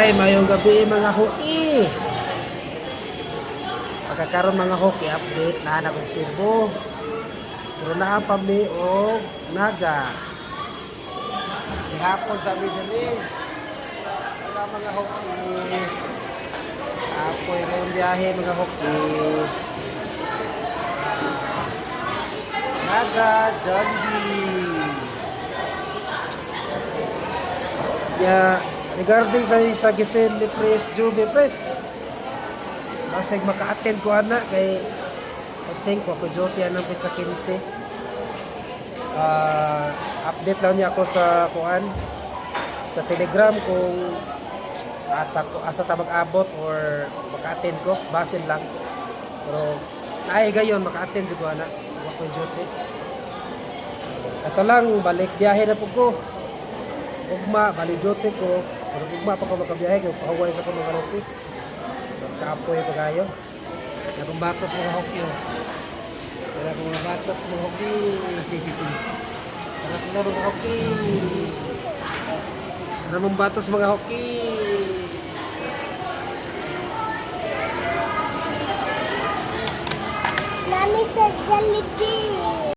Ay, mayong gabi mga hoki. Pagkakaroon mga hoki update na akong Cebu. Pero na ang pami o Naga. Ihapon sa amin din. Wala mga hoki. Apoy ngayong biyahe mga hoki. Naga, Jollibee. Yeah, regarding sa Giselle Press, Juve Press. Basig maka-attend ko ana kay I think ko duty anang sa 15. Update lang niya ako sa kuan sa Telegram kung asa ta mag-abot or maka-attend ko, basin lang. Pero naay gayon maka-attend ko ana ako duty. Ito lang balik biyahe na po ko. Ugma, bali duty ko. Pero ugma pa ko makabiyahe kay pahuway sa ko mga hoki. Kapoy pa kayo. Nakong batos mga hoki. Nakong mga batos mga hoki. Para sila mga hoki. Nakong batos mga hoki. Nami sa Jollibee.